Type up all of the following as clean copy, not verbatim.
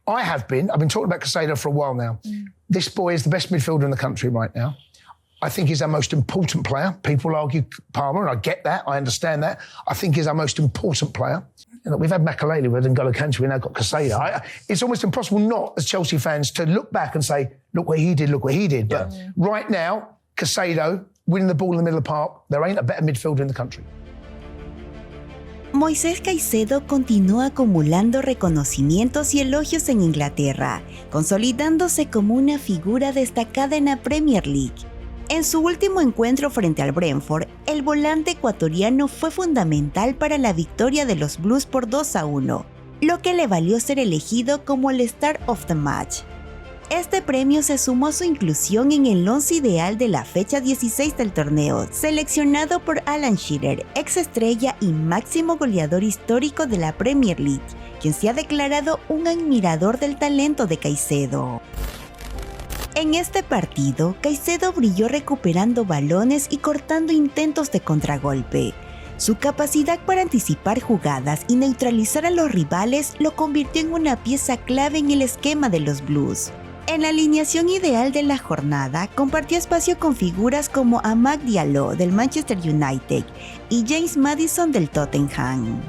I have been. I've been talking about Caicedo for a while now. This boy is the best midfielder in the country right now. I think he's our most important player. People argue Palmer, and I get that. I understand that. I think he's our most important player. You know, we've had Makaleli, we've had N'Golo Kante, we've now got Caicedo. It's almost impossible not, as Chelsea fans, to look back and say, look what he did, look what he did. But right now, Caicedo, winning the ball in the middle of the park, there ain't a better midfielder in the country. Moisés Caicedo continuó acumulando reconocimientos y elogios en Inglaterra, consolidándose como una figura destacada en la Premier League. En su último encuentro frente al Brentford, el volante ecuatoriano fue fundamental para la victoria de los Blues por 2-1, lo que le valió ser elegido como el Star of the Match. Este premio se sumó a su inclusión en el 11 ideal de la fecha 16 del torneo, seleccionado por Alan Shearer, ex estrella y máximo goleador histórico de la Premier League, quien se ha declarado un admirador del talento de Caicedo. En este partido, Caicedo brilló recuperando balones y cortando intentos de contragolpe. Su capacidad para anticipar jugadas y neutralizar a los rivales lo convirtió en una pieza clave en el esquema de los Blues. En la alineación ideal de la jornada, compartió espacio con figuras como Amad Diallo del Manchester United y James Maddison del Tottenham.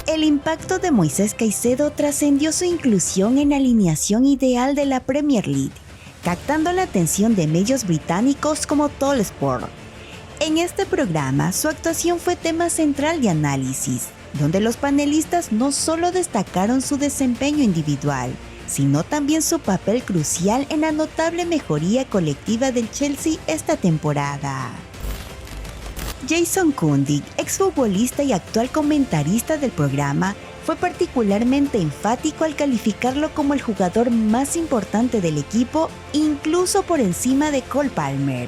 El impacto de Moisés Caicedo trascendió su inclusión en la alineación ideal de la Premier League, captando la atención de medios británicos como Talksport. En este programa, su actuación fue tema central de análisis, donde los panelistas no solo destacaron su desempeño individual, sino también su papel crucial en la notable mejoría colectiva del Chelsea esta temporada. Jason Cundic, exfutbolista y actual comentarista del programa, fue particularmente enfático al calificarlo como el jugador más importante del equipo, incluso por encima de Cole Palmer.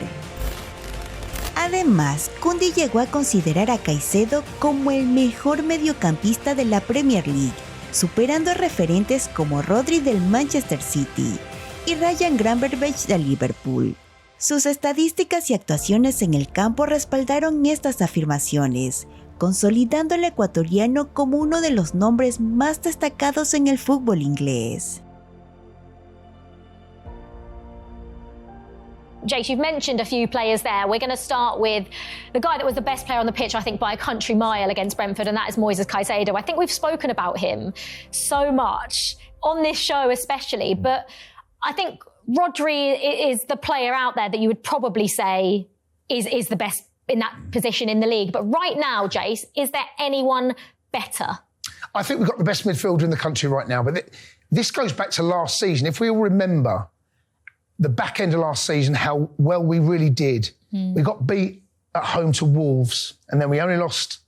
Además, Cundic llegó a considerar a Caicedo como el mejor mediocampista de la Premier League, superando a referentes como Rodri del Manchester City y Ryan Gravenberch del Liverpool. Sus estadísticas y actuaciones en el campo respaldaron estas afirmaciones, consolidando al ecuatoriano como uno de los nombres más destacados en el fútbol inglés. Jace, you've mentioned a few players there. We're going to start with the guy that was the best player on the pitch, I think, by a country mile against Brentford, and that is MOISÉS CAICEDO. I think we've spoken about him so much on this show especially, but I think Rodri is the player out there that you would probably say is the best in that position in the league. But right now, Jace, is there anyone better? I think we've got the best midfielder in the country right now, but this goes back to last season. If we all remember the back end of last season, how well we really did. We got beat at home to Wolves, and then we only lost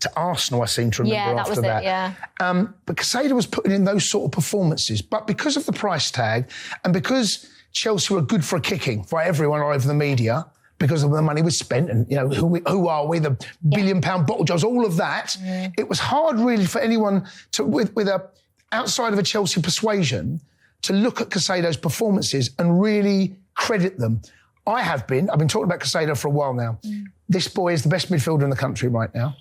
to Arsenal, I seem to remember, after that. But Caicedo was putting in those sort of performances. But because of the price tag, and because Chelsea were good for a kicking by everyone all over the media, because of the money we spent, and you know who are we, the billion-pound bottle jobs, all of that, it was hard really for anyone to, with a outside of a Chelsea persuasion, to look at Caicedo's performances and really credit them. I've been talking about Caicedo for a while now. This boy is the best midfielder in the country right now.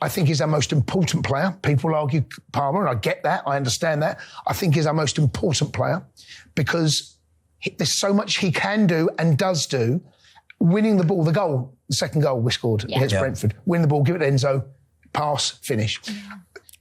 I think he's our most important player. People argue Palmer, and I get that, I understand that. I think he's our most important player because there's so much he can do and does do. Winning the ball, the second goal we scored against Brentford. Win the ball, give it to Enzo, pass, finish.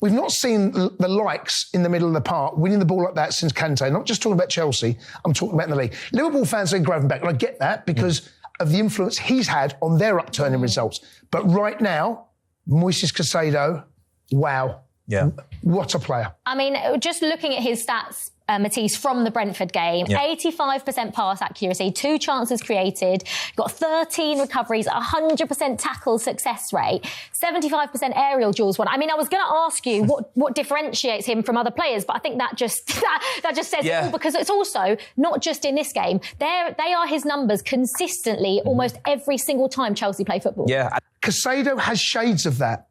We've not seen the likes in the middle of the park winning the ball like that since Kante. Not just talking about Chelsea, I'm talking about in the league. Liverpool fans say Gravenberch, and I get that because of the influence he's had on their upturn in results. But right now, Moisés Caicedo, wow. Yeah. What a player. I mean, just looking at his stats, Matisse, from the Brentford game, 85% pass accuracy, 2 chances created, got 13 recoveries, 100% tackle success rate, 75% aerial duels won. I mean, I was going to ask you what differentiates him from other players, but I think that just says it all, because it's also not just in this game. They are his numbers consistently almost every single time Chelsea play football. Yeah. Caicedo has shades of that.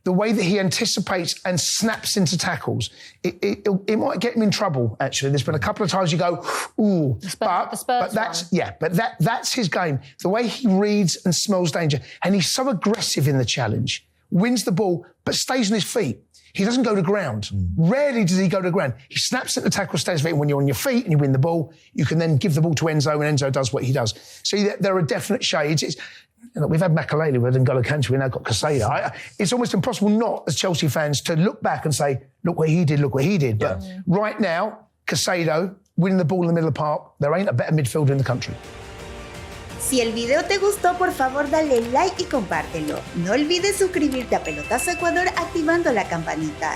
The way that he anticipates and snaps into tackles, it might get him in trouble, actually. There's been a couple of times you go, ooh. But that's his game. The way he reads and smells danger. And he's so aggressive in the challenge. Wins the ball, but stays on his feet. he doesn't go to ground. Rarely does he go to ground. He snaps at the tackle, stays with it. When you're on your feet and you win the ball, you can then give the ball to Enzo, and Enzo does what he does. So there are definite shades. We've had Makaleli, we've had N'Golo Kante, we've now got Caicedo. It's almost impossible not, as Chelsea fans, to look back and say, look what he did, look what he did. But right now, Caicedo, winning the ball in the middle of the park, there ain't a better midfielder in the country. Si el video te gustó, por favor dale like y compártelo. No olvides suscribirte a Pelotazo Ecuador activando la campanita.